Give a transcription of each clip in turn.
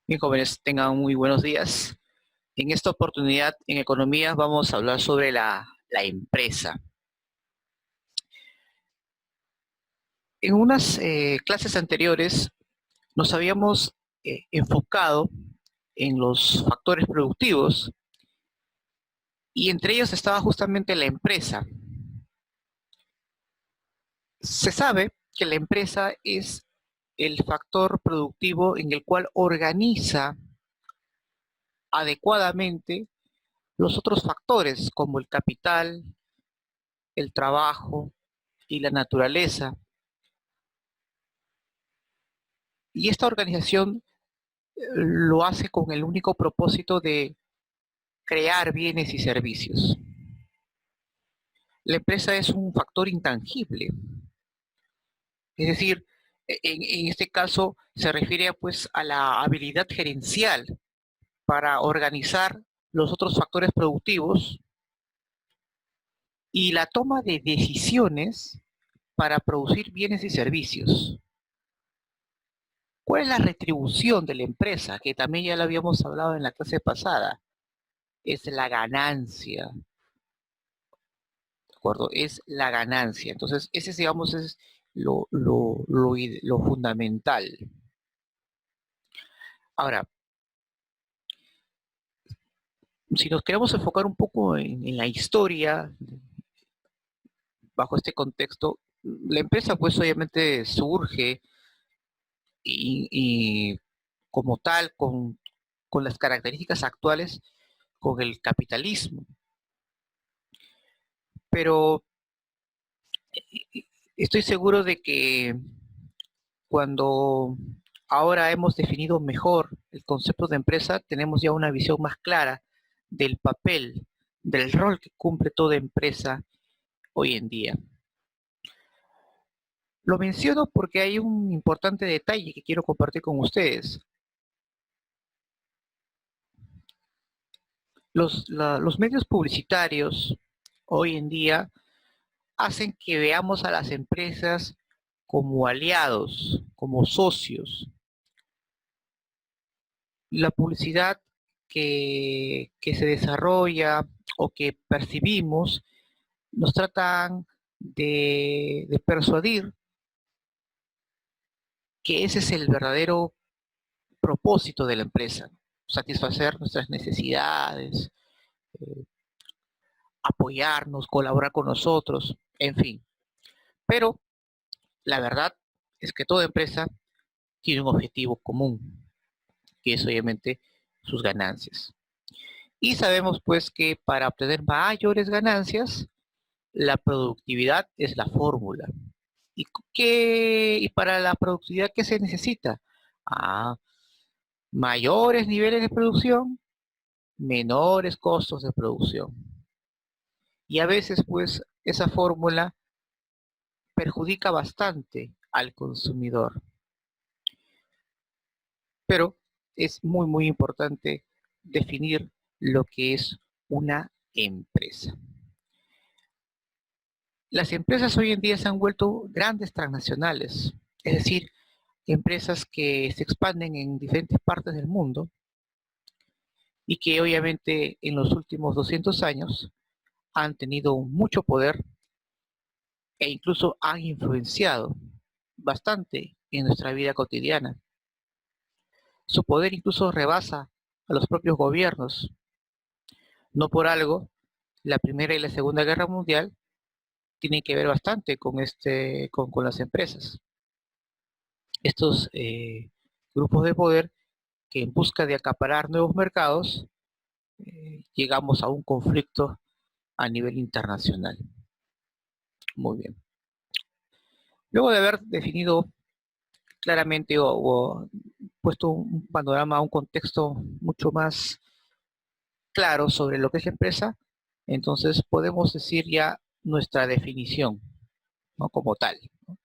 Bien, jóvenes, tengan muy buenos días. En esta oportunidad, en economía, vamos a hablar sobre la empresa. En unas clases anteriores nos habíamos enfocado en los factores productivos y entre ellos estaba justamente la empresa. Se sabe que la empresa es el factor productivo en el cual organiza adecuadamente los otros factores como el capital, el trabajo y la naturaleza. Y esta organización lo hace con el único propósito de crear bienes y servicios. La empresa es un factor intangible, es decir, en este caso se refiere pues a la habilidad gerencial para organizar los otros factores productivos y la toma de decisiones para producir bienes y servicios. ¿Cuál es la retribución de la empresa? Que también ya lo habíamos hablado en la clase pasada. Es la ganancia, ¿de acuerdo? Es la ganancia. Entonces, ese, digamos, es lo fundamental. Ahora, si nos queremos enfocar un poco en la historia, bajo este contexto, la empresa pues obviamente surge y como tal, con las características actuales, con el capitalismo. Pero estoy seguro de que cuando ahora hemos definido mejor el concepto de empresa, tenemos ya una visión más clara del papel, del rol que cumple toda empresa hoy en día. Lo menciono porque hay un importante detalle que quiero compartir con ustedes. Los medios publicitarios hoy en día hacen que veamos a las empresas como aliados, como socios. La publicidad que se desarrolla o que percibimos nos tratan de persuadir que ese es el verdadero propósito de la empresa, satisfacer nuestras necesidades, eh, apoyarnos, colaborar con nosotros, en fin. Pero la verdad es que toda empresa tiene un objetivo común, que es obviamente sus ganancias. Y sabemos pues que para obtener mayores ganancias, la productividad es la fórmula. ¿Y para la productividad qué se necesita? Ah, mayores niveles de producción, menores costos de producción. Y a veces, pues, esa fórmula perjudica bastante al consumidor. Pero es muy, muy importante definir lo que es una empresa. Las empresas hoy en día se han vuelto grandes transnacionales, es decir, empresas que se expanden en diferentes partes del mundo y que obviamente en los últimos 200 años han tenido mucho poder e incluso han influenciado bastante en nuestra vida cotidiana. Su poder incluso rebasa a los propios gobiernos. No por algo, la Primera y la Segunda Guerra Mundial tienen que ver bastante con las empresas. Estos grupos de poder que en busca de acaparar nuevos mercados, llegamos a un conflicto a nivel internacional. Muy bien. Luego de haber definido claramente o puesto un panorama, un contexto mucho más claro sobre lo que es la empresa, entonces podemos decir ya nuestra definición, ¿no? Como tal, ¿no?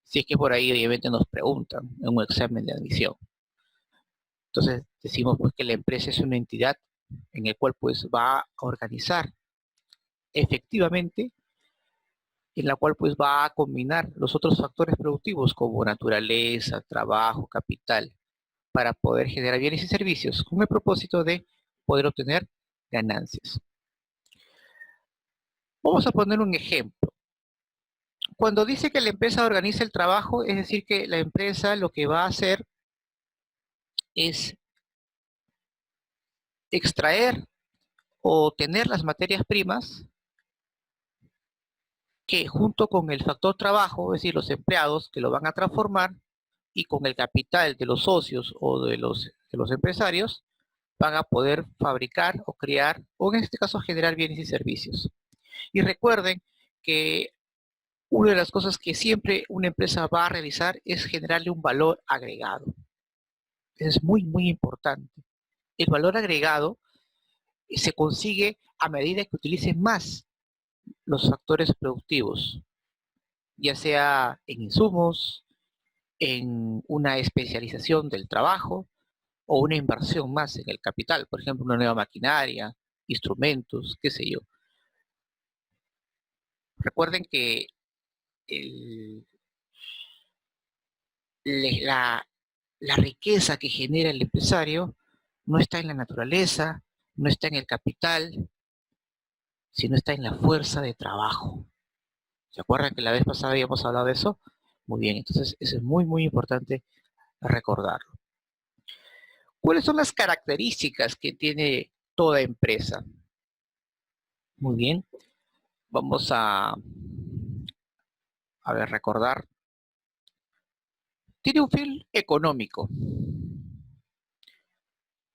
Si es que por ahí obviamente nos preguntan en un examen de admisión. Entonces decimos pues que la empresa es una entidad en el cual pues va a organizar efectivamente, en la cual pues va a combinar los otros factores productivos como naturaleza, trabajo, capital, para poder generar bienes y servicios con el propósito de poder obtener ganancias. Vamos a poner un ejemplo. Cuando dice que la empresa organiza el trabajo, es decir, que la empresa lo que va a hacer es extraer o tener las materias primas que junto con el factor trabajo, es decir, los empleados que lo van a transformar, y con el capital de los socios o de los empresarios, van a poder fabricar o crear, o en este caso generar bienes y servicios. Y recuerden que una de las cosas que siempre una empresa va a realizar es generarle un valor agregado. Es muy, muy importante. El valor agregado se consigue a medida que utilice más los factores productivos, ya sea en insumos, en una especialización del trabajo o una inversión más en el capital, por ejemplo, una nueva maquinaria, instrumentos, qué sé yo. Recuerden que el, la, la riqueza que genera el empresario no está en la naturaleza, no está en el capital, sino está en la fuerza de trabajo. ¿Se acuerdan que la vez pasada habíamos hablado de eso? Muy bien, entonces eso es muy, muy importante recordarlo. ¿Cuáles son las características que tiene toda empresa? Muy bien, vamos a ver, recordar. Tiene un fin económico.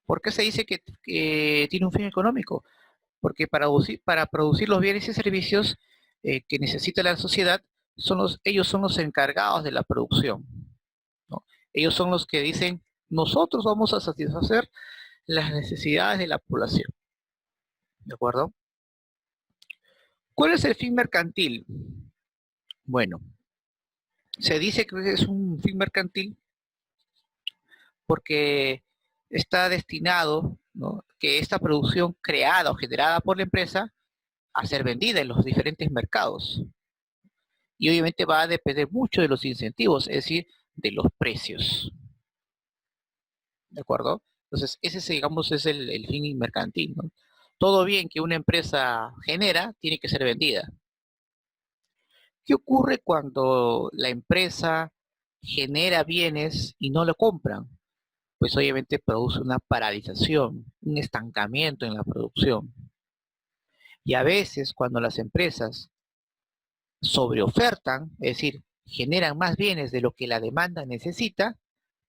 ¿Por qué se dice que tiene un fin económico? Porque para producir los bienes y servicios que necesita la sociedad, ellos son los encargados de la producción, ¿no? Ellos son los que dicen, nosotros vamos a satisfacer las necesidades de la población. ¿De acuerdo? ¿Cuál es el fin mercantil? Bueno, se dice que es un fin mercantil porque está destinado, ¿no?, que esta producción creada o generada por la empresa a ser vendida en los diferentes mercados. Y obviamente va a depender mucho de los incentivos, es decir, de los precios. ¿De acuerdo? Entonces, ese, digamos, es el fin mercantil, ¿no? Todo bien que una empresa genera, tiene que ser vendida. ¿Qué ocurre cuando la empresa genera bienes y no lo compran? Pues obviamente produce una paralización, un estancamiento en la producción. Y a veces cuando las empresas sobreofertan, es decir, generan más bienes de lo que la demanda necesita,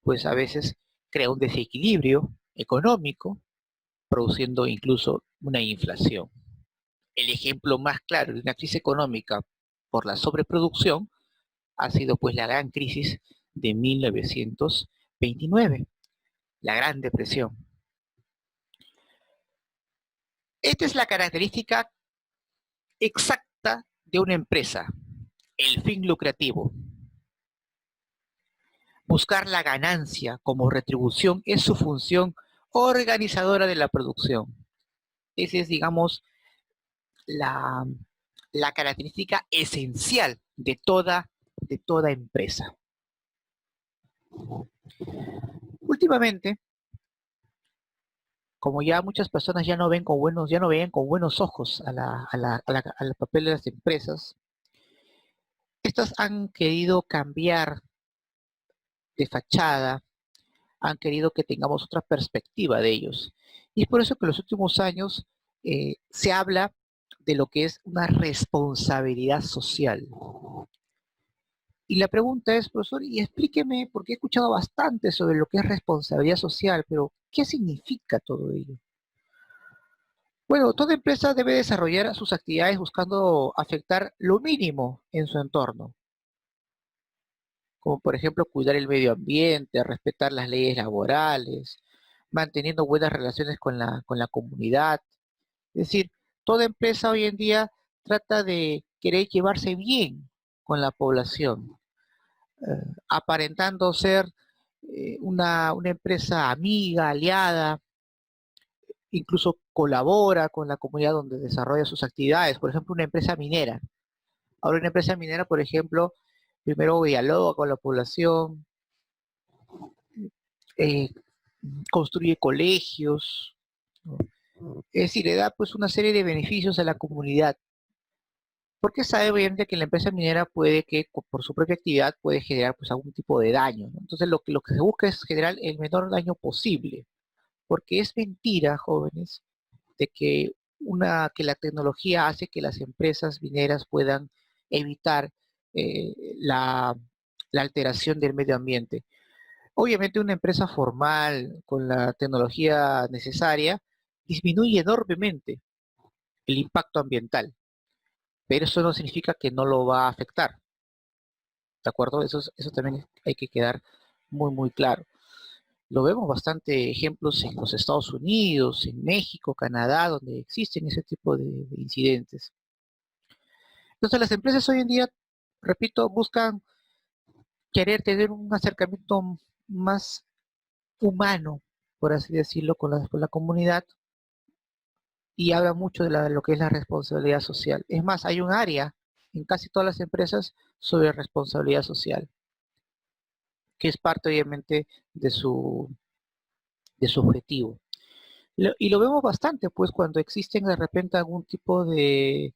pues a veces crea un desequilibrio económico, produciendo incluso una inflación. El ejemplo más claro de una crisis económica por la sobreproducción ha sido pues la gran crisis de 1929, la Gran Depresión. Esta es la característica exacta de una empresa, el fin lucrativo. Buscar la ganancia como retribución es su función organizadora de la producción. Esa es, digamos, la, la característica esencial de toda empresa. Últimamente, como ya muchas personas ya no ven con buenos ojos al papel de las empresas, estas han querido cambiar de fachada, han querido que tengamos otra perspectiva de ellos. Y es por eso que en los últimos años se habla de lo que es una responsabilidad social. Y la pregunta es, profesor, y explíqueme, porque he escuchado bastante sobre lo que es responsabilidad social, pero ¿qué significa todo ello? Bueno, toda empresa debe desarrollar sus actividades buscando afectar lo mínimo en su entorno, como por ejemplo cuidar el medio ambiente, respetar las leyes laborales, manteniendo buenas relaciones con la comunidad. Es decir, toda empresa hoy en día trata de querer llevarse bien con la población, aparentando ser una empresa amiga, aliada, incluso colabora con la comunidad donde desarrolla sus actividades. Por ejemplo, una empresa minera. Ahora una empresa minera, por ejemplo, primero dialoga con la población, construye colegios, ¿no? Es decir, le da pues una serie de beneficios a la comunidad, porque sabe obviamente que la empresa minera puede que por su propia actividad puede generar pues algún tipo de daño, ¿no? Entonces lo que se busca es generar el menor daño posible, porque es mentira, jóvenes, de que la tecnología hace que las empresas mineras puedan evitar eh, la, la alteración del medio ambiente. Obviamente una empresa formal con la tecnología necesaria disminuye enormemente el impacto ambiental, pero eso no significa que no lo va a afectar, ¿de acuerdo? Eso también hay que quedar muy claro. Lo vemos bastante ejemplos en los Estados Unidos, en México, Canadá, donde existen ese tipo de incidentes. Entonces las empresas hoy en día, repito, buscan querer tener un acercamiento más humano, por así decirlo, con la comunidad, y habla mucho de lo que es la responsabilidad social. Es más, hay un área en casi todas las empresas sobre responsabilidad social, que es parte obviamente de su objetivo. Y lo vemos bastante, pues, cuando existen de repente algún tipo de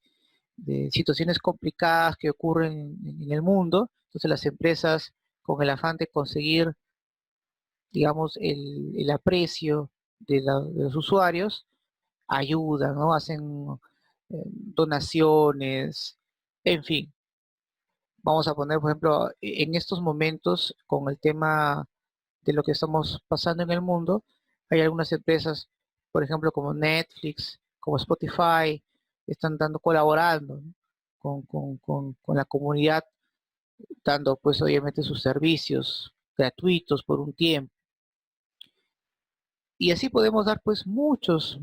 situaciones complicadas que ocurren en el mundo. Entonces las empresas, con el afán de conseguir, digamos, el aprecio de los usuarios, ayudan, ¿no? Hacen donaciones, en fin. Vamos a poner, por ejemplo, en estos momentos, con el tema de lo que estamos pasando en el mundo, hay algunas empresas, por ejemplo, como Netflix, como Spotify, están colaborando, ¿no? con la comunidad, dando pues obviamente sus servicios gratuitos por un tiempo. Y así podemos dar pues muchos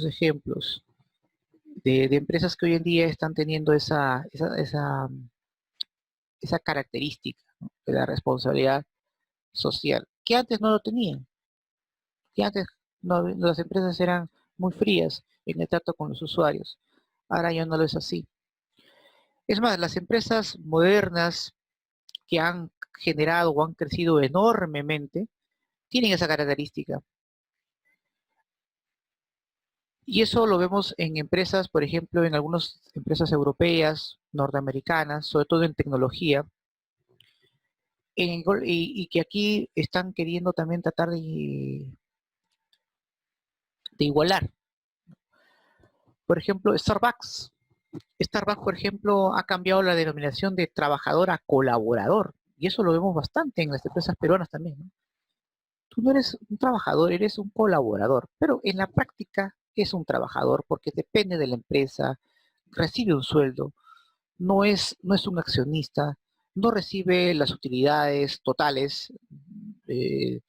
ejemplos de empresas que hoy en día están teniendo esa característica, ¿no? De la responsabilidad social, que antes no lo tenían, que antes las empresas eran muy frías en el trato con los usuarios. Ahora ya no lo es así. Es más, las empresas modernas que han generado o han crecido enormemente tienen esa característica. Y eso lo vemos en empresas, por ejemplo, en algunas empresas europeas, norteamericanas, sobre todo en tecnología, y que aquí están queriendo también tratar de igualar. Por ejemplo, Starbucks. Starbucks, por ejemplo, ha cambiado la denominación de trabajador a colaborador. Y eso lo vemos bastante en las empresas peruanas también, ¿no? Tú no eres un trabajador, eres un colaborador, pero en la práctica es un trabajador porque depende de la empresa, recibe un sueldo, no es un accionista, no recibe las utilidades totales eh,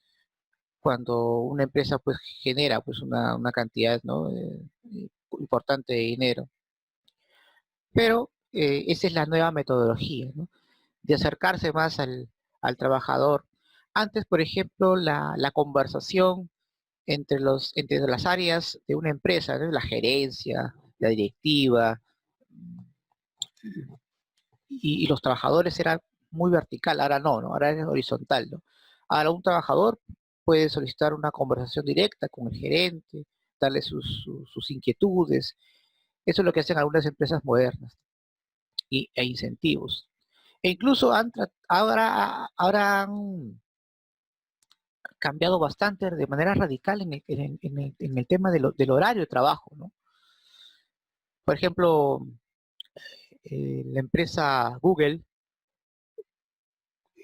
cuando una empresa pues genera pues una cantidad, ¿no? Importante de dinero. Pero esa es la nueva metodología, ¿no? De acercarse más al trabajador. Antes, por ejemplo, la conversación entre las áreas de una empresa, ¿no? La gerencia, la directiva y los trabajadores era muy vertical, ahora no, ¿no? Ahora es horizontal, ¿no? Ahora un trabajador puede solicitar una conversación directa con el gerente, darle sus inquietudes. Eso es lo que hacen algunas empresas modernas e incentivos. E incluso ahora han cambiado bastante de manera radical en el tema del horario de trabajo, ¿no? Por ejemplo, la empresa Google,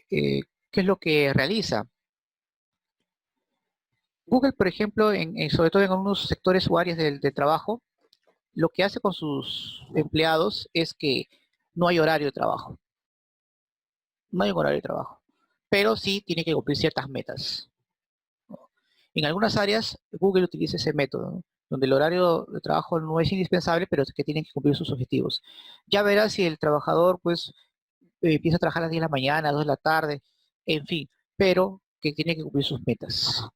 ¿qué es lo que realiza? Google, por ejemplo, sobre todo en algunos sectores o áreas del trabajo, lo que hace con sus empleados es que no hay horario de trabajo, no hay un horario de trabajo, pero sí tiene que cumplir ciertas metas. En algunas áreas, Google utiliza ese método, ¿no? Donde el horario de trabajo no es indispensable, pero es que tienen que cumplir sus objetivos. Ya verás si el trabajador, pues, empieza a trabajar a las 10 de la mañana, a 2 de la tarde, en fin, pero que tiene que cumplir sus metas.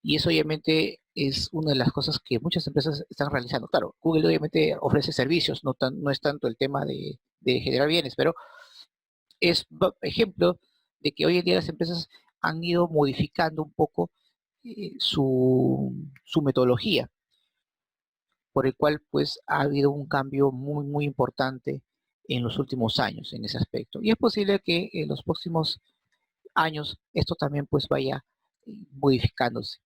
Y eso obviamente es una de las cosas que muchas empresas están realizando. Claro, Google obviamente ofrece servicios, no es tanto el tema de generar bienes, pero es ejemplo de que hoy en día las empresas han ido modificando un poco su metodología, por el cual pues ha habido un cambio muy importante en los últimos años en ese aspecto. Y es posible que en los próximos años esto también pues vaya modificándose,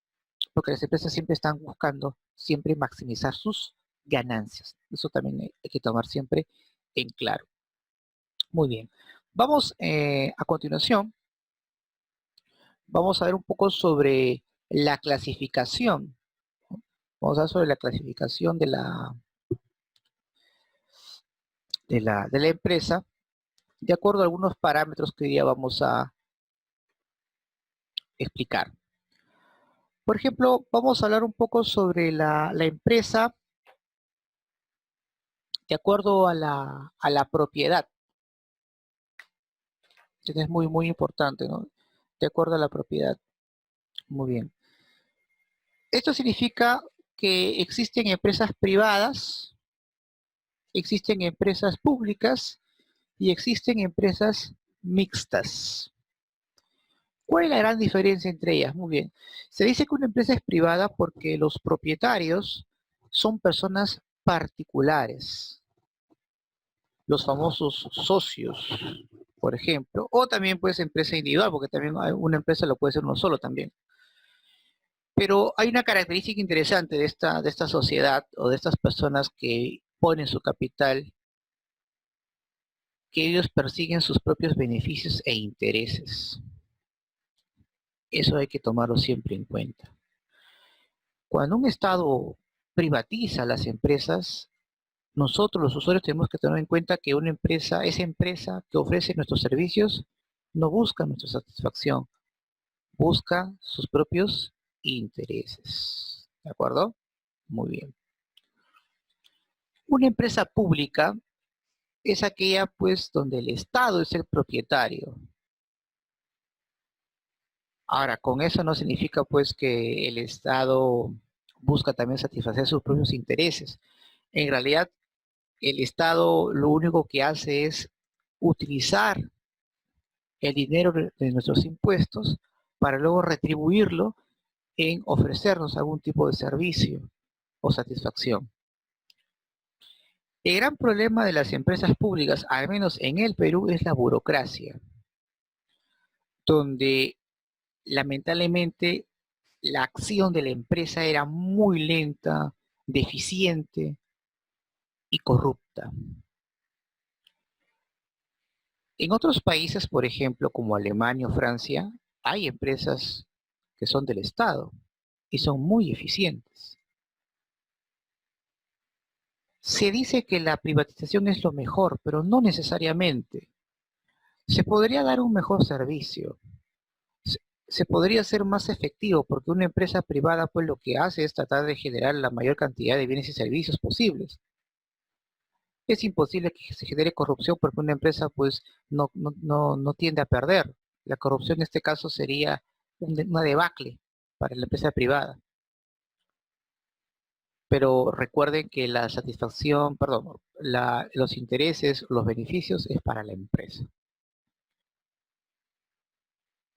porque las empresas siempre están buscando siempre maximizar sus ganancias. Eso también hay que tomar siempre en claro. Muy bien. Vamos a continuación, vamos a ver un poco sobre la clasificación. Vamos a ver sobre la clasificación de la empresa, de acuerdo a algunos parámetros que hoy día vamos a explicar. Por ejemplo, vamos a hablar un poco sobre la empresa de acuerdo a la propiedad. Esto es muy importante, ¿no? De acuerdo a la propiedad. Muy bien. Esto significa que existen empresas privadas, existen empresas públicas y existen empresas mixtas. ¿Cuál es la gran diferencia entre ellas? Muy bien. Se dice que una empresa es privada porque los propietarios son personas particulares, los famosos socios, por ejemplo, o también puede ser empresa individual, porque también una empresa lo puede ser uno solo también. Pero hay una característica interesante de esta sociedad o de estas personas que ponen su capital, que ellos persiguen sus propios beneficios e intereses. Eso hay que tomarlo siempre en cuenta. Cuando un Estado privatiza las empresas, nosotros los usuarios tenemos que tener en cuenta que esa empresa que ofrece nuestros servicios, no busca nuestra satisfacción, busca sus propios intereses. ¿De acuerdo? Muy bien. Una empresa pública es aquella pues donde el Estado es el propietario. Ahora, con eso no significa pues que el Estado busca también satisfacer sus propios intereses. En realidad, el Estado lo único que hace es utilizar el dinero de nuestros impuestos para luego retribuirlo en ofrecernos algún tipo de servicio o satisfacción. El gran problema de las empresas públicas, al menos en el Perú, es la burocracia, donde lamentablemente la acción de la empresa era muy lenta, deficiente y corrupta. En otros países, por ejemplo, como Alemania o Francia, hay empresas que son del Estado y son muy eficientes. Se dice que la privatización es lo mejor, pero no necesariamente. Se podría dar un mejor servicio, se podría ser más efectivo, porque una empresa privada pues lo que hace es tratar de generar la mayor cantidad de bienes y servicios posibles. Es imposible que se genere corrupción porque una empresa pues no tiende a perder. La corrupción en este caso sería una debacle para la empresa privada. Pero recuerden que la satisfacción, perdón, los intereses, los beneficios es para la empresa.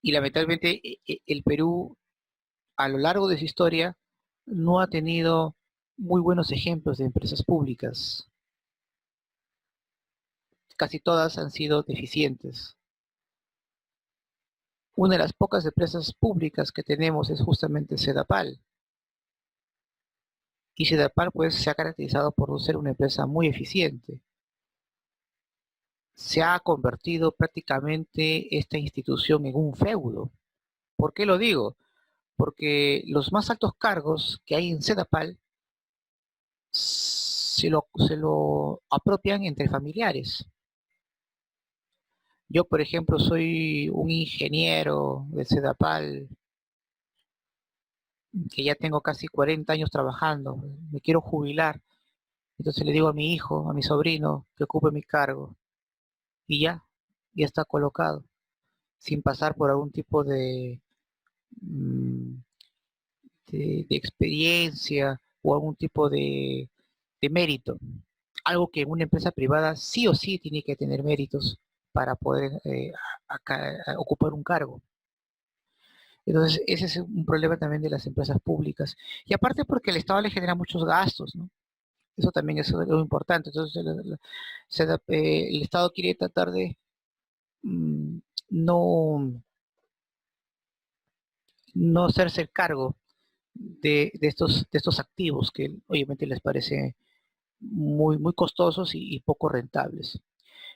Y lamentablemente el Perú a lo largo de su historia no ha tenido muy buenos ejemplos de empresas públicas. Casi todas han sido deficientes. Una de las pocas empresas públicas que tenemos es justamente Sedapal. Y Sedapal pues se ha caracterizado por ser una empresa muy eficiente. Se ha convertido prácticamente esta institución en un feudo. ¿Por qué lo digo? Porque los más altos cargos que hay en Sedapal se lo apropian entre familiares. Yo, por ejemplo, soy un ingeniero de Sedapal que ya tengo casi 40 años trabajando, me quiero jubilar. Entonces le digo a mi hijo, a mi sobrino, que ocupe mi cargo. Y ya está colocado, sin pasar por algún tipo mm, de experiencia o algún tipo de mérito. Algo que en una empresa privada sí o sí tiene que tener méritos para poder ocupar un cargo. Entonces, ese es un problema también de las empresas públicas. Y aparte porque el Estado le genera muchos gastos, ¿no? Eso también es algo importante. Entonces, el Estado quiere tratar de mm, no, no hacerse el cargo de estos activos que obviamente les parece muy costosos y poco rentables.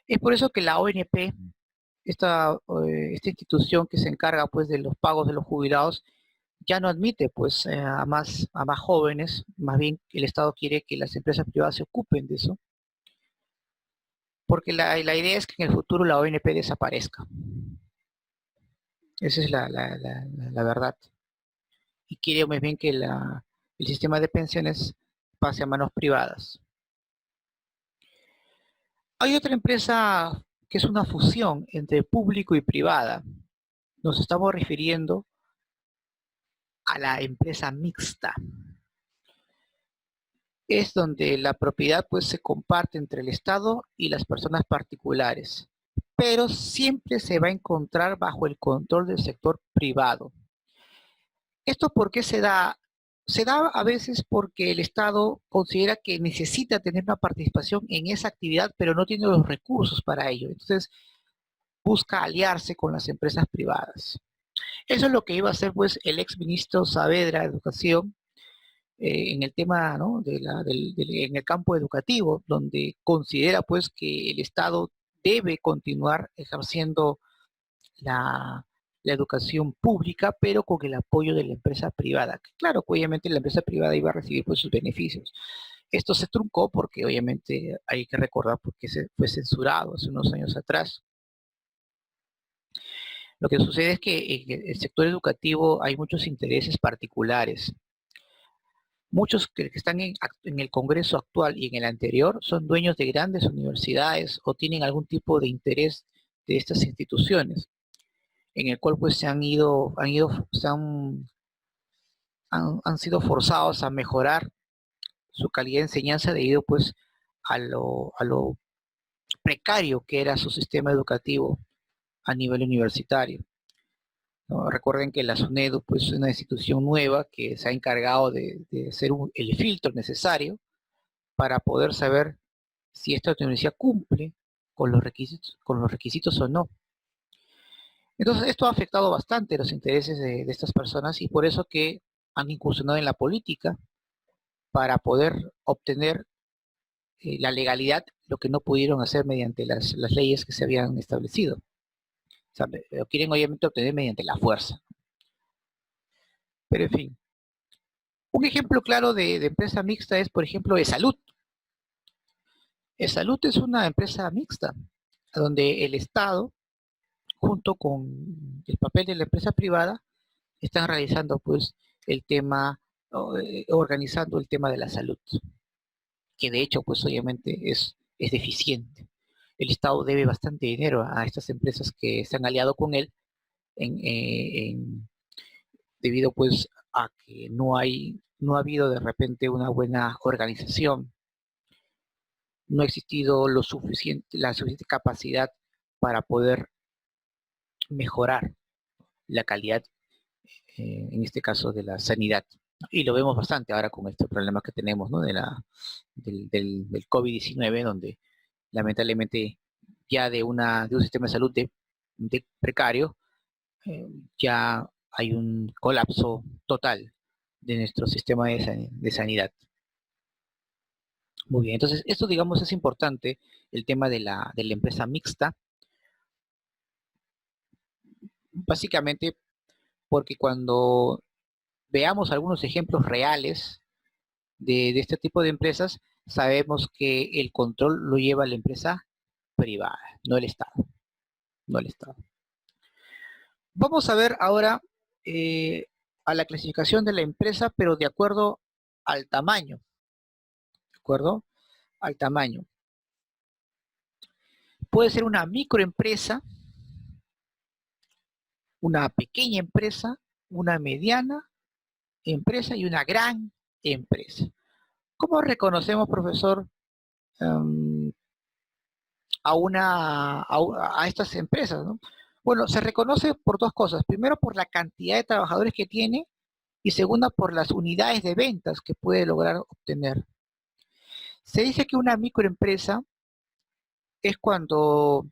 Es por eso que la ONP, esta institución que se encarga pues de los pagos de los jubilados, ya no admite pues a más jóvenes, más bien el Estado quiere que las empresas privadas se ocupen de eso, porque la idea es que en el futuro la ONP desaparezca. Esa es la verdad. Y quiere más bien que el sistema de pensiones pase a manos privadas. Hay otra empresa que es una fusión entre público y privada. Nos estamos refiriendo a la empresa mixta. Es donde la propiedad pues se comparte entre el Estado y las personas particulares, pero siempre se va a encontrar bajo el control del sector privado. ¿Esto por qué se da? Se da a veces porque el Estado considera que necesita tener una participación en esa actividad, pero no tiene los recursos para ello. Entonces busca aliarse con las empresas privadas. Eso es lo que iba a hacer pues el ex ministro Saavedra de Educación en el tema, ¿no? En el campo educativo, donde considera pues que el Estado debe continuar ejerciendo la educación pública, pero con el apoyo de la empresa privada. Claro, obviamente la empresa privada iba a recibir pues sus beneficios. Esto se truncó porque obviamente hay que recordar porque se fue censurado hace unos años atrás. Lo que sucede es que en el sector educativo hay muchos intereses particulares. Muchos que están en el Congreso actual y en el anterior son dueños de grandes universidades o tienen algún tipo de interés de estas instituciones, en el cual pues han sido forzados a mejorar su calidad de enseñanza debido pues a lo precario que era su sistema educativo a nivel universitario, ¿no? Recuerden que la SUNEDU pues, es una institución nueva que se ha encargado de hacer el filtro necesario para poder saber si esta universidad cumple con los requisitos o no. Entonces, esto ha afectado bastante los intereses de estas personas y por eso que han incursionado en la política para poder obtener la legalidad, lo que no pudieron hacer mediante las leyes que se habían establecido. O sea, lo quieren obviamente obtener mediante la fuerza. Pero en fin, un ejemplo claro de empresa mixta es, por ejemplo, Esalud. Esalud es una empresa mixta, donde el Estado, junto con el papel de la empresa privada, están realizando pues el tema, organizando el tema de la salud, que de hecho pues obviamente es deficiente. El Estado debe bastante dinero a estas empresas que se han aliado con él debido pues a que no ha habido de repente una buena organización, no ha existido la suficiente capacidad para poder mejorar la calidad, en este caso de la sanidad. Y lo vemos bastante ahora con este problema que tenemos, ¿no? Del COVID-19, donde lamentablemente ya de un sistema de salud de precario, eh, ya hay un colapso total de nuestro sistema de sanidad. Muy bien, entonces esto digamos es importante, el tema de la empresa mixta, básicamente porque cuando veamos algunos ejemplos reales de este tipo de empresas, sabemos que el control lo lleva la empresa privada, no el Estado, no el Estado. Vamos a ver ahora eh, a la clasificación de la empresa, pero de acuerdo al tamaño, ¿de acuerdo? Al tamaño. Puede ser una microempresa, una pequeña empresa, una mediana empresa y una gran empresa. ¿Cómo reconocemos, profesor, um, a estas empresas, ¿no? Bueno, se reconoce por dos cosas. Primero, por la cantidad de trabajadores que tiene y segunda, por las unidades de ventas que puede lograr obtener. Se dice que una microempresa es cuando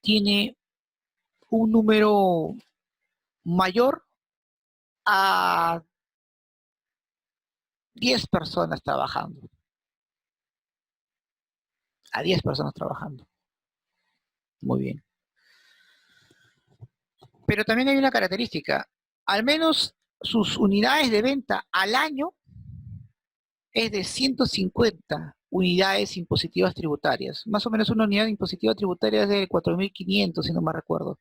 tiene un número mayor a 10 personas trabajando. A 10 personas trabajando. Muy bien. Pero también hay una característica. Al menos sus unidades de venta al año es de 150 unidades impositivas tributarias. Más o menos una unidad impositiva tributaria es de 4.500, si no me recuerdo.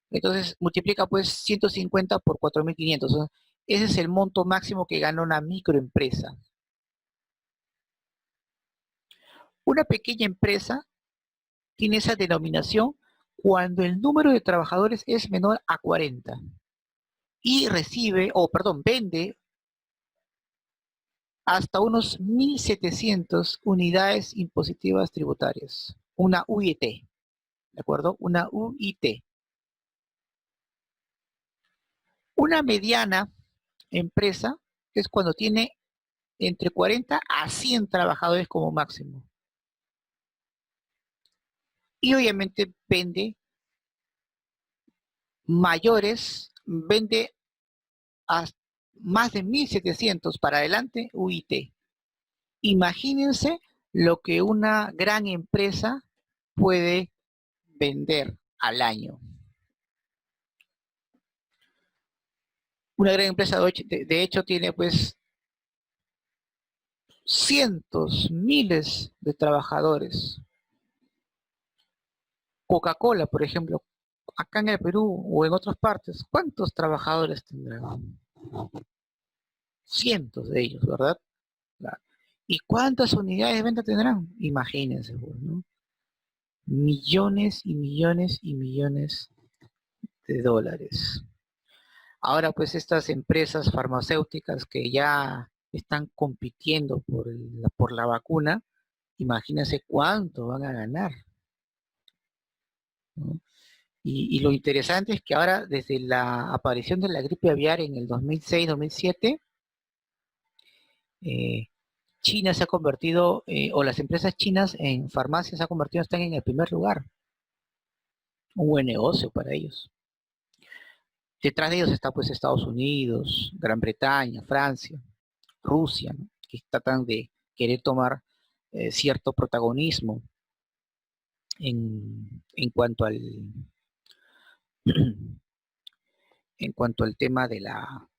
Entonces multiplica pues 150 por 4.500. O sea, ese es el monto máximo que gana una microempresa. Una pequeña empresa tiene esa denominación cuando el número de trabajadores es menor a 40 y recibe, o perdón, vende hasta unos 1.700 unidades impositivas tributarias. Una UIT, ¿de acuerdo? Una UIT. Una mediana empresa es cuando tiene entre 40 a 100 trabajadores como máximo. Y obviamente vende mayores, vende a más de 1.700 para adelante UIT. Imagínense lo que una gran empresa puede vender al año. Una gran empresa de hecho tiene pues cientos, miles de trabajadores. Coca-Cola, por ejemplo, acá en el Perú o en otras partes, ¿cuántos trabajadores tendrán? Cientos de ellos, ¿verdad? Claro. ¿Y cuántas unidades de venta tendrán? Imagínense, pues, ¿no? Millones y millones y millones de dólares. Ahora, pues estas empresas farmacéuticas que ya están compitiendo por la vacuna, imagínense cuánto van a ganar, ¿no? Y lo interesante es que ahora, desde la aparición de la gripe aviar en el 2006-2007, eh, China se ha convertido, o las empresas chinas en farmacias se han convertido, están en el primer lugar. Un buen negocio para ellos. Detrás de ellos está pues Estados Unidos, Gran Bretaña, Francia, Rusia, ¿no? Que tratan de querer tomar cierto protagonismo en cuanto al en cuanto al tema de la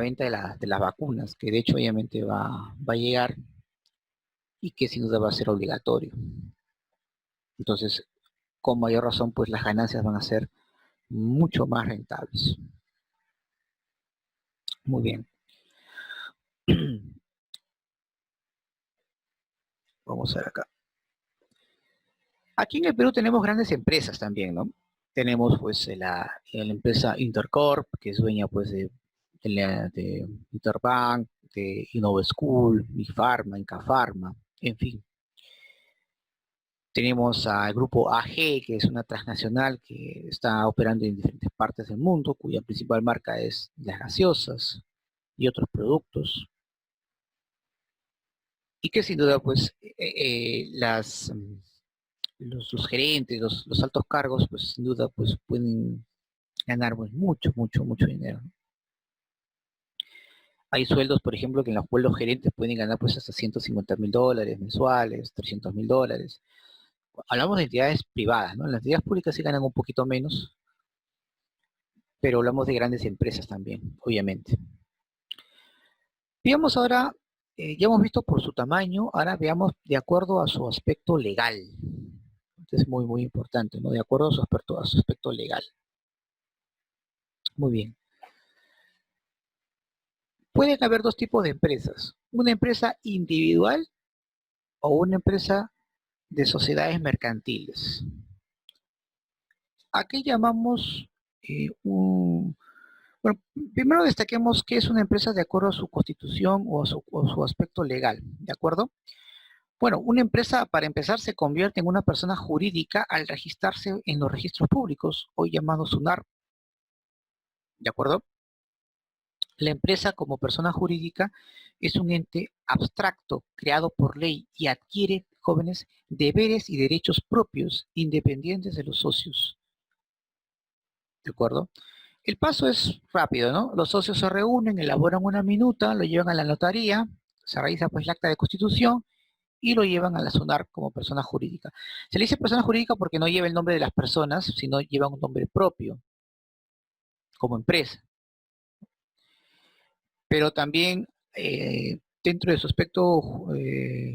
venta de las vacunas, que de hecho obviamente va a llegar y que sin duda va a ser obligatorio. Entonces, con mayor razón, pues las ganancias van a ser mucho más rentables. Muy bien. Vamos a ver acá. Aquí en el Perú tenemos grandes empresas también, ¿no? Tenemos pues la empresa Intercorp, que es dueña pues de Interbank, de InnovaSchool, Mifarma, Incafarma, en fin. Tenemos al grupo AG, que es una transnacional que está operando en diferentes partes del mundo, cuya principal marca es las gaseosas y otros productos. Y que sin duda pues los gerentes, los altos cargos, pues sin duda pues pueden ganar pues, mucho, mucho, mucho dinero. Hay sueldos, por ejemplo, que en los cuales los gerentes pueden ganar pues hasta $150.000 mensuales, $300.000. Hablamos de entidades privadas, ¿no? Las entidades públicas sí ganan un poquito menos, pero hablamos de grandes empresas también, obviamente. Veamos ahora, ya hemos visto por su tamaño, ahora veamos de acuerdo a su aspecto legal. Esto es muy, muy importante, ¿no? De acuerdo a su aspecto legal. Muy bien. Pueden haber dos tipos de empresas. Una empresa individual o una empresa de sociedades mercantiles. ¿A qué llamamos bueno, primero destaquemos qué es una empresa de acuerdo a su constitución o a su aspecto legal, ¿de acuerdo? Bueno, una empresa, para empezar, se convierte en una persona jurídica al registrarse en los registros públicos, hoy llamados SUNAR, ¿de acuerdo? La empresa como persona jurídica es un ente abstracto creado por ley y adquiere, jóvenes, deberes y derechos propios, independientes de los socios, ¿de acuerdo? El paso es rápido, ¿no? Los socios se reúnen, elaboran una minuta, lo llevan a la notaría, se realiza pues el acta de constitución y lo llevan a la SUNAR como persona jurídica. Se le dice persona jurídica porque no lleva el nombre de las personas, sino lleva un nombre propio, como empresa. Pero también dentro de su aspecto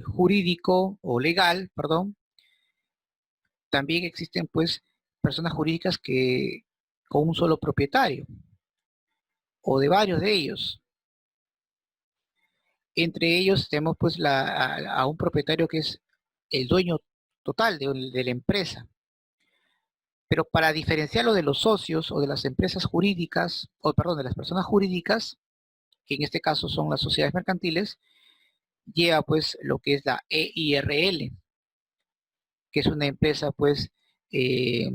jurídico o legal, perdón, también existen pues personas jurídicas que con un solo propietario o de varios de ellos. Entre ellos tenemos pues a un propietario que es el dueño total de la empresa. Pero para diferenciarlo de los socios o de las empresas jurídicas, o perdón, de las personas jurídicas, que en este caso son las sociedades mercantiles, lleva pues lo que es la EIRL, que es una empresa pues eh,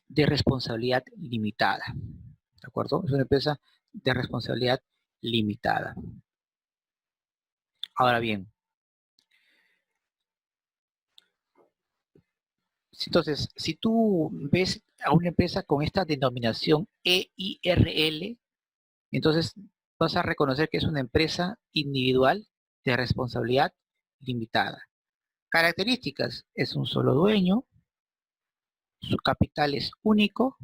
de responsabilidad limitada, ¿de acuerdo? Es una empresa de responsabilidad limitada. Ahora bien, entonces, si tú ves a una empresa con esta denominación EIRL, entonces vas a reconocer que es una empresa individual de responsabilidad limitada. Características: es un solo dueño, su capital es único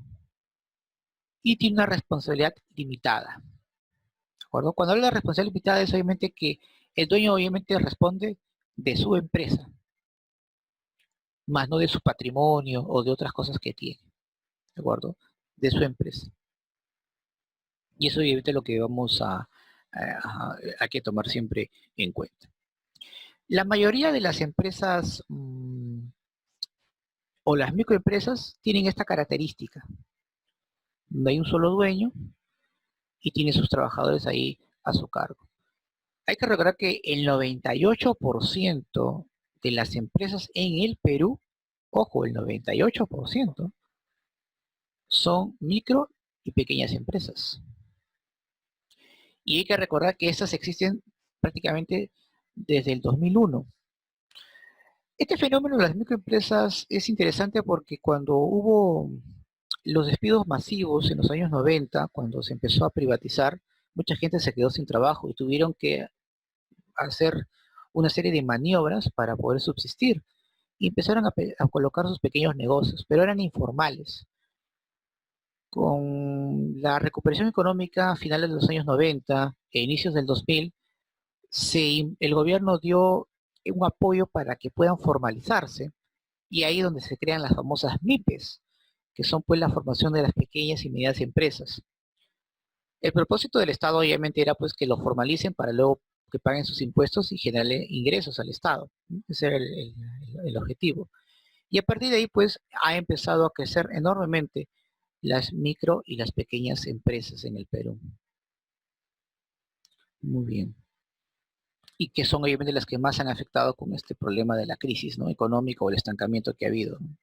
y tiene una responsabilidad limitada. ¿De acuerdo? Cuando hablo de responsabilidad limitada es obviamente que el dueño obviamente responde de su empresa, más no de su patrimonio o de otras cosas que tiene. ¿De acuerdo? De su empresa. Y eso obviamente es lo que vamos a que tomar siempre en cuenta. La mayoría de las empresas o las microempresas tienen esta característica. No hay un solo dueño y tiene sus trabajadores ahí a su cargo. Hay que recordar que el 98% de las empresas en el Perú, ojo, el 98%, son micro y pequeñas empresas. Y hay que recordar que estas existen prácticamente desde el 2001. Este fenómeno de las microempresas es interesante porque cuando hubo los despidos masivos en los años 90, cuando se empezó a privatizar, mucha gente se quedó sin trabajo y tuvieron que hacer una serie de maniobras para poder subsistir. Y empezaron a colocar sus pequeños negocios, pero eran informales. Con la recuperación económica a finales de los años 90 e inicios del 2000, el gobierno dio un apoyo para que puedan formalizarse, y ahí es donde se crean las famosas MIPES, que son pues la formación de las pequeñas y medianas empresas. El propósito del Estado obviamente era pues que lo formalicen para luego que paguen sus impuestos y generarle ingresos al Estado. Ese era el objetivo. Y a partir de ahí pues ha empezado a crecer enormemente las micro y las pequeñas empresas en el Perú. Muy bien. Y que son obviamente las que más han afectado con este problema de la crisis, ¿no?, económica, o el estancamiento que ha habido, ¿no?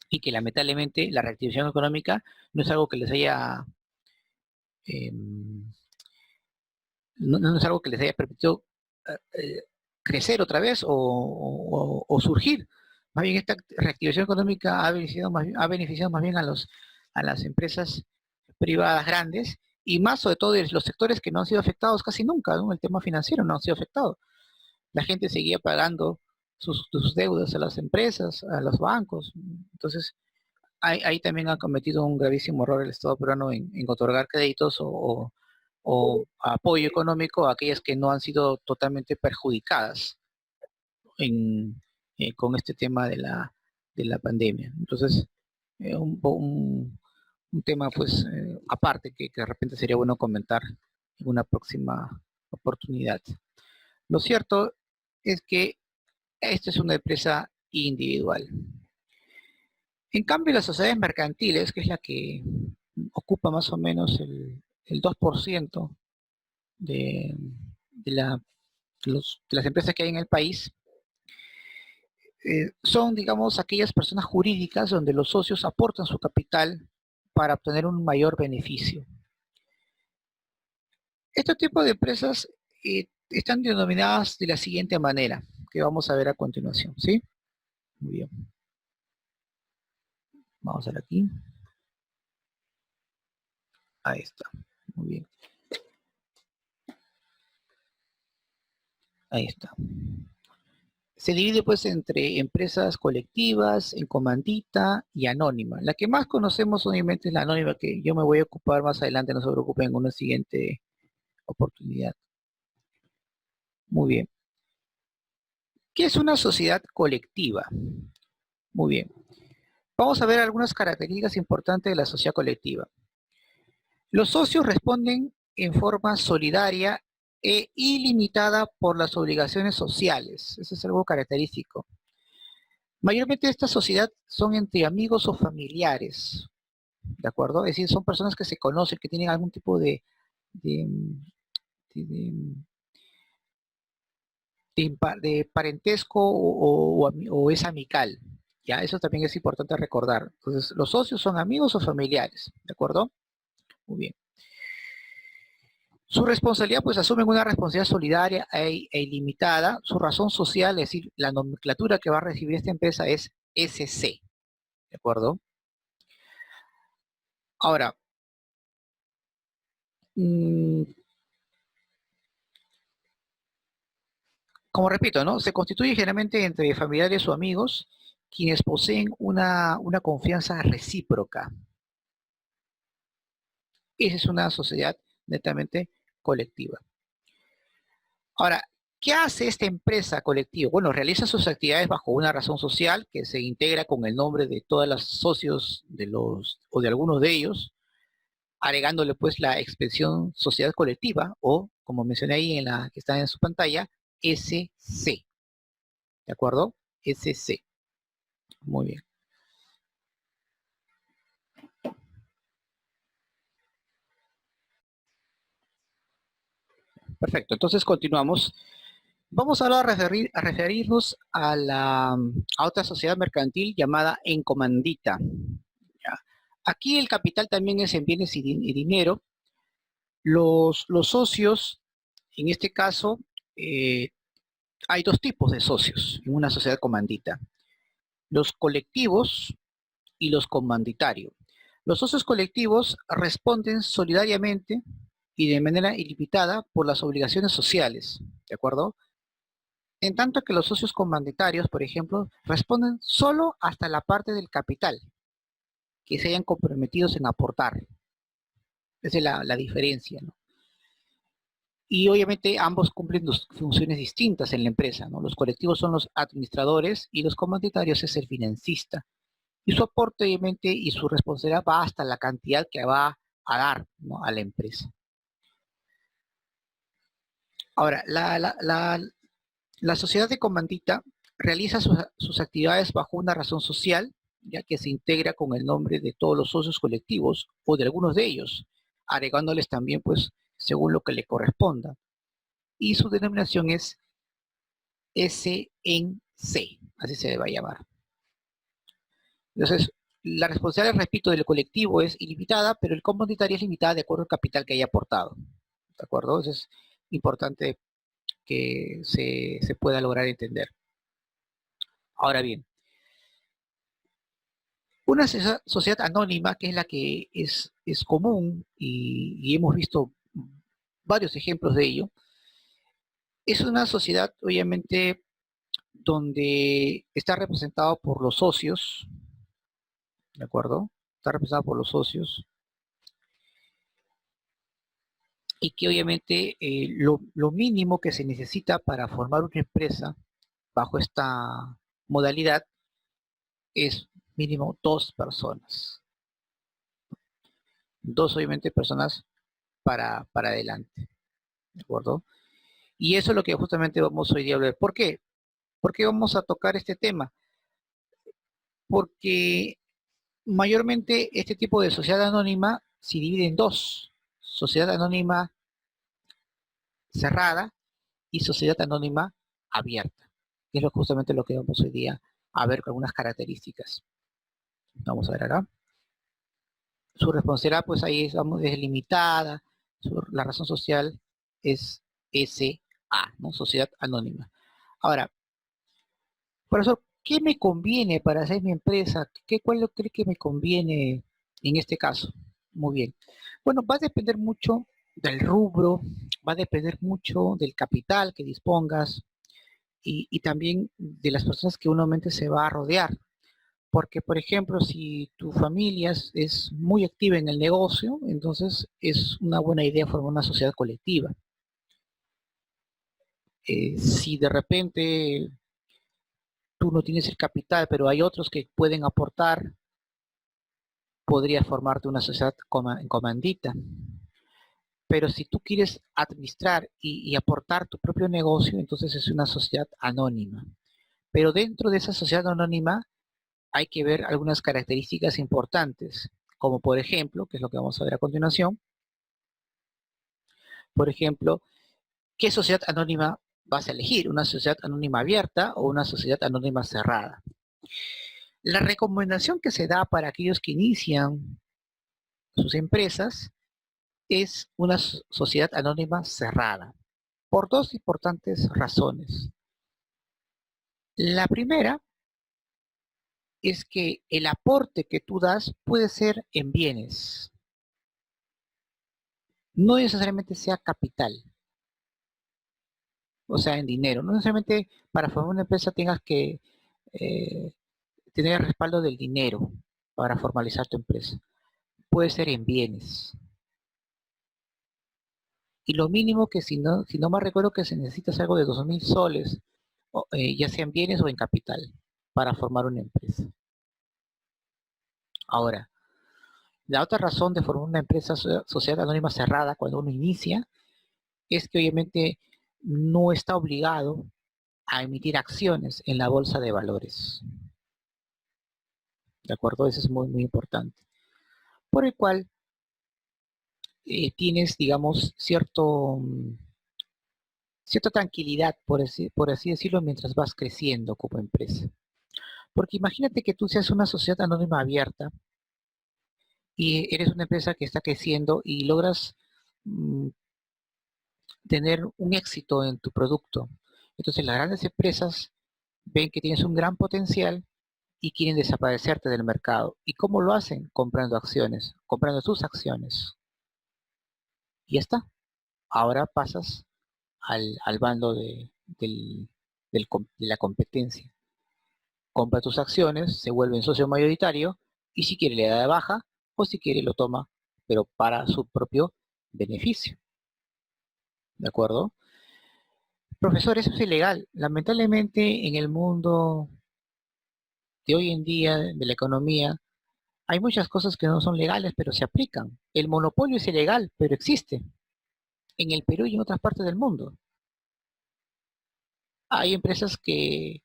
Y que lamentablemente la reactivación económica no es algo que les haya eh, no es algo que les haya permitido crecer otra vez o surgir. Más bien esta reactivación económica ha beneficiado más bien a las empresas privadas grandes, y más sobre todo de los sectores que no han sido afectados casi nunca, ¿no? El tema financiero no ha sido afectado. La gente seguía pagando sus deudas a las empresas, a los bancos. Entonces, ahí también ha cometido un gravísimo error el Estado peruano en otorgar créditos o apoyo económico a aquellas que no han sido totalmente perjudicadas con este tema de la pandemia. Entonces, un tema pues aparte que de repente sería bueno comentar en una próxima oportunidad. Lo cierto es que esta es una empresa individual. En cambio, las sociedades mercantiles, que es la que ocupa más o menos el 2% de la de las empresas que hay en el país, son, digamos, aquellas personas jurídicas donde los socios aportan su capital para obtener un mayor beneficio. Este tipo de empresas están denominadas de la siguiente manera, que vamos a ver a continuación, ¿sí? Muy bien. Vamos a ver aquí. Ahí está. Muy bien. Ahí está. Se divide pues entre empresas colectivas, en comandita y anónima. La que más conocemos obviamente es la anónima, que yo me voy a ocupar más adelante, no se preocupen, en una siguiente oportunidad. Muy bien. ¿Qué es una sociedad colectiva? Muy bien. Vamos a ver algunas características importantes de la sociedad colectiva. Los socios responden en forma solidaria e ilimitada por las obligaciones sociales. Eso es algo característico. Mayormente esta sociedad son entre amigos o familiares, ¿de acuerdo? Es decir, son personas que se conocen, que tienen algún tipo de, de- de parentesco o es amical. Ya, eso también es importante recordar. Entonces, los socios son amigos o familiares, ¿de acuerdo? Muy bien. Su responsabilidad, pues asumen una responsabilidad solidaria e ilimitada. Su razón social, es decir, la nomenclatura que va a recibir esta empresa es SC, ¿de acuerdo? Ahora, mmm, como repito, ¿no? Se constituye generalmente entre familiares o amigos quienes poseen una confianza recíproca. Esa es una sociedad netamente colectiva. Ahora, ¿qué hace esta empresa colectiva? Bueno, realiza sus actividades bajo una razón social que se integra con el nombre de todos los socios de los o de algunos de ellos, agregándole pues la expresión sociedad colectiva o, como mencioné ahí en la que está en su pantalla, SC. ¿De acuerdo? SC. Muy bien. Perfecto. Entonces continuamos. Vamos ahora a referirnos a otra sociedad mercantil llamada Encomandita. ¿Ya? Aquí el capital también es en bienes y dinero. Los socios, en este caso, eh, hay dos tipos de socios en una sociedad comandita. Los colectivos y los comanditarios. Los socios colectivos responden solidariamente y de manera ilimitada por las obligaciones sociales, ¿de acuerdo? En tanto que los socios comanditarios, por ejemplo, responden solo hasta la parte del capital que se hayan comprometidos en aportar. Esa es la diferencia, ¿no? Y obviamente ambos cumplen funciones distintas en la empresa, ¿no? Los colectivos son los administradores y los comanditarios es el financista. Y su aporte, obviamente, y su responsabilidad va hasta la cantidad que va a dar, ¿no?, a la empresa. Ahora, la sociedad de comandita realiza sus actividades bajo una razón social, ya que se integra con el nombre de todos los socios colectivos o de algunos de ellos, agregándoles también, pues, según lo que le corresponda. Y su denominación es S en C, así se va a llamar. Entonces, la responsabilidad, repito, del colectivo es ilimitada, pero el comanditario es limitada de acuerdo al capital que haya aportado. ¿De acuerdo? Eso es importante que se pueda lograr entender. Ahora bien, una sociedad anónima, que es la que es común y hemos visto varios ejemplos de ello, es una sociedad, obviamente, donde está representado por los socios, ¿de acuerdo? Está representado por los socios y que obviamente lo mínimo que se necesita para formar una empresa bajo esta modalidad es mínimo dos personas. Dos, obviamente, personas para adelante, ¿de acuerdo? Y eso es lo que justamente vamos hoy día a hablar. ¿Por qué? ¿Por qué vamos a tocar este tema? Porque mayormente este tipo de sociedad anónima se divide en dos. Sociedad anónima cerrada y sociedad anónima abierta, que es justamente lo que vamos hoy día a ver con algunas características. Vamos a ver acá. Su responsabilidad, pues ahí es limitada, la razón social es SA, ¿no? Sociedad anónima. Ahora, profesor, ¿qué me conviene para hacer mi empresa? ¿Cuál cree que me conviene en este caso? Muy bien. Bueno, va a depender mucho del rubro, va a depender mucho del capital que dispongas y también de las personas que uno mente se va a rodear. Porque, por ejemplo, si tu familia es muy activa en el negocio, entonces es una buena idea formar una sociedad colectiva. Si de repente tú no tienes el capital, pero hay otros que pueden aportar, podría formarte una sociedad en comandita. Pero si tú quieres administrar y aportar tu propio negocio, entonces es una sociedad anónima. Pero dentro de esa sociedad anónima hay que ver algunas características importantes, como por ejemplo, que es lo que vamos a ver a continuación, por ejemplo, ¿qué sociedad anónima vas a elegir? ¿Una sociedad anónima abierta o una sociedad anónima cerrada? La recomendación que se da para aquellos que inician sus empresas es una sociedad anónima cerrada, por dos importantes razones. La primera es que el aporte que tú das puede ser en bienes, no necesariamente sea capital, o sea, en dinero. No necesariamente para formar una empresa tengas que eh, tener el respaldo del dinero para formalizar tu empresa. Puede ser en bienes. Y lo mínimo que si no me recuerdo que se necesita es algo de 2.000 soles, ya sea en bienes o en capital, para formar una empresa. Ahora, la otra razón de formar una empresa sociedad anónima cerrada cuando uno inicia es que obviamente no está obligado a emitir acciones en la bolsa de valores. ¿De acuerdo? Eso es muy, muy importante. Por el cual tienes, digamos, cierta tranquilidad, por así decirlo, mientras vas creciendo como empresa. Porque imagínate que tú seas una sociedad anónima abierta y eres una empresa que está creciendo y logras mm, tener un éxito en tu producto. Entonces las grandes empresas ven que tienes un gran potencial y quieren desaparecerte del mercado. ¿Y cómo lo hacen? Comprando acciones, comprando tus acciones. Y ya está. Ahora pasas al bando de la competencia. Compra tus acciones, se vuelve en socio mayoritario y si quiere le da de baja o si quiere lo toma, pero para su propio beneficio. ¿De acuerdo? Profesor, eso es ilegal. Lamentablemente en el mundo de hoy en día, de la economía, hay muchas cosas que no son legales, pero se aplican. El monopolio es ilegal, pero existe en el Perú y en otras partes del mundo. Hay empresas que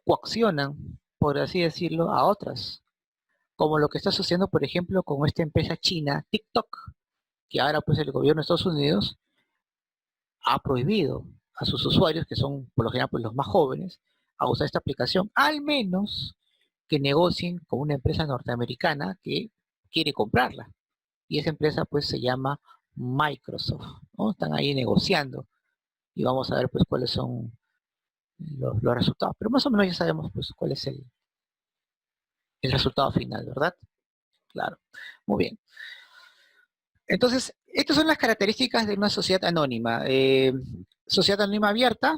coaccionan, por así decirlo, a otras, como lo que está sucediendo, por ejemplo, con esta empresa china, TikTok, que ahora pues el gobierno de Estados Unidos ha prohibido a sus usuarios, que son por lo general pues, los más jóvenes, a usar esta aplicación, al menos que negocien con una empresa norteamericana que quiere comprarla. Y esa empresa pues se llama Microsoft, ¿no? Están ahí negociando y vamos a ver pues cuáles son los resultados. Pero más o menos ya sabemos pues cuál es el resultado final, ¿verdad? Claro. Muy bien. Entonces, estas son las características de una sociedad anónima. Sociedad anónima abierta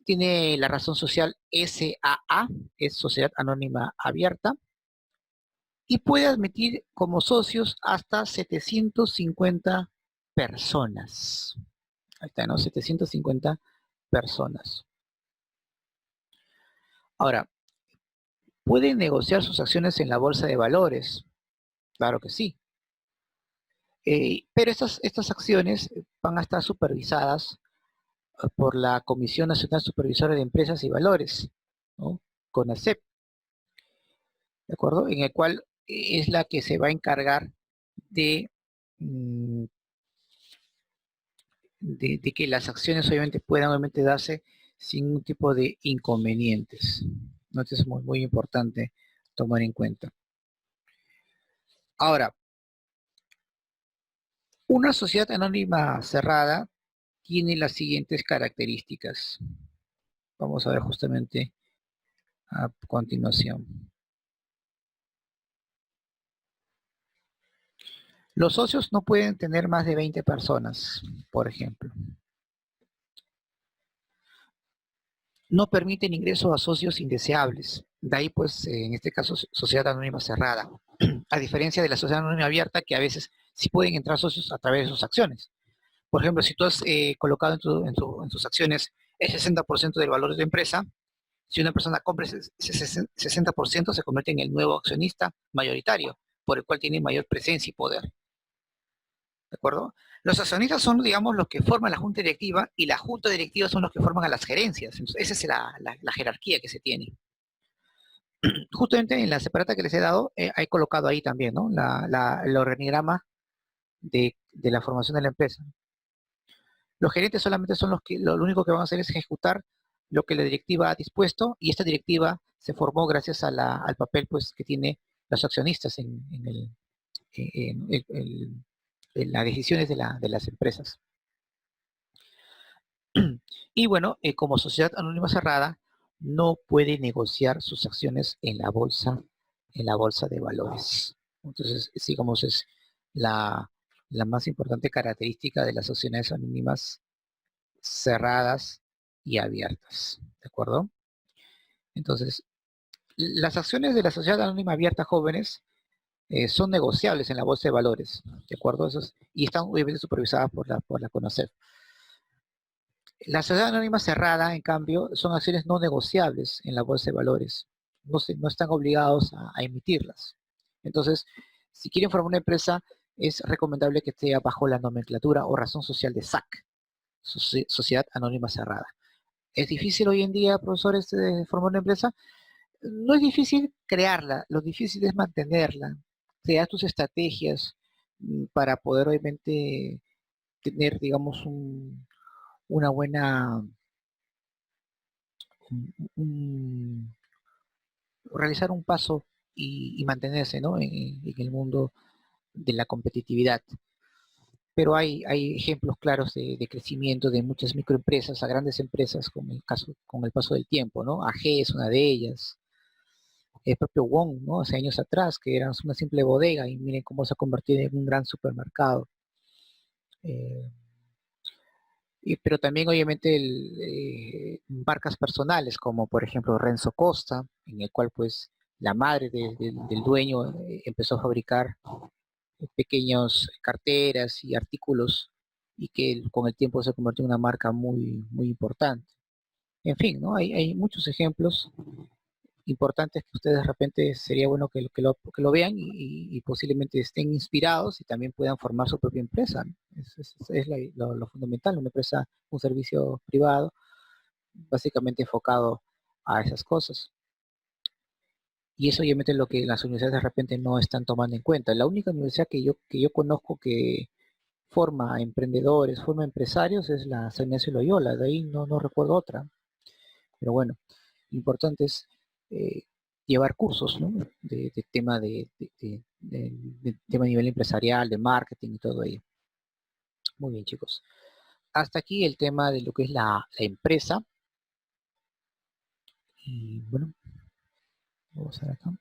tiene la razón social SAA, es Sociedad Anónima Abierta, y puede admitir como socios hasta 750 personas. Ahí está, ¿no? 750 personas. Ahora, ¿pueden negociar sus acciones en la bolsa de valores? Claro que sí. Pero estas acciones van a estar supervisadas por la Comisión Nacional Supervisora de Empresas y Valores, ¿no? CONACEP, ¿de acuerdo? En el cual es la que se va a encargar de mm, de que las acciones obviamente puedan obviamente darse sin ningún tipo de inconvenientes. ¿No? Esto es muy, muy importante tomar en cuenta. Ahora, una sociedad anónima cerrada tiene las siguientes características. Vamos a ver justamente a continuación. Los socios no pueden tener más de 20 personas, por ejemplo. No permiten ingreso a socios indeseables. De ahí, pues, en este caso, sociedad anónima cerrada. A diferencia de la sociedad anónima abierta, que a veces sí pueden entrar socios a través de sus acciones. Por ejemplo, si tú has colocado en tus acciones el 60% del valor de tu empresa, si una persona compra ese 60%, se convierte en el nuevo accionista mayoritario, por el cual tiene mayor presencia y poder. ¿De acuerdo? Los accionistas son, digamos, los que forman la junta directiva y la junta directiva son los que forman a las gerencias. Entonces, esa es la jerarquía que se tiene. Justamente en la separata que les he dado, he colocado ahí también, ¿no? El organigrama de la formación de la empresa. Los gerentes solamente son los que lo único que van a hacer es ejecutar lo que la directiva ha dispuesto y esta directiva se formó gracias al papel pues, que tiene los accionistas en las decisiones de las empresas. Y bueno, como sociedad anónima cerrada, no puede negociar sus acciones en la bolsa de valores. Entonces, digamos, es la más importante característica de las sociedades anónimas cerradas y abiertas. ¿De acuerdo? Entonces, las acciones de la sociedad anónima abierta jóvenes son negociables en la bolsa de valores. ¿De acuerdo? Y están obviamente supervisadas por la CONOCEF. La sociedad anónima cerrada, en cambio, son acciones no negociables en la bolsa de valores. No están obligados a emitirlas. Entonces, si quieren formar una empresa, es recomendable que esté bajo la nomenclatura o razón social de SAC, Sociedad Anónima Cerrada. ¿Es difícil hoy en día, profesores, formar una empresa? No es difícil crearla, lo difícil es mantenerla, crear tus estrategias para poder obviamente tener, digamos, una buena, un- realizar un paso y mantenerse, ¿no? En el mundo de la competitividad. Pero hay ejemplos claros de crecimiento de muchas microempresas a grandes empresas, como el caso con el paso del tiempo, ¿no? AG es una de ellas, el propio Wong, ¿no? Hace años atrás, que era una simple bodega y miren cómo se ha convertido en un gran supermercado. Eh, pero también obviamente marcas personales, como por ejemplo Renzo Costa, en el cual pues la madre del dueño empezó a fabricar pequeños carteras y artículos y que con el tiempo se convirtió en una marca muy, muy importante. En fin, ¿no? Hay muchos ejemplos importantes que ustedes de repente sería bueno que lo vean y posiblemente estén inspirados y también puedan formar su propia empresa, ¿no? Es lo fundamental, una empresa, un servicio privado, básicamente enfocado a esas cosas. Y eso obviamente es lo que las universidades de repente no están tomando en cuenta. La única universidad que yo conozco que forma emprendedores, forma empresarios es la San Ignacio de Loyola, de ahí no recuerdo otra. Pero bueno, lo importante es eh, llevar cursos, ¿no? De tema de tema a nivel empresarial, de marketing y todo ello. Muy bien, chicos. Hasta aquí el tema de lo que es la empresa. Y bueno, vamos a ver acá.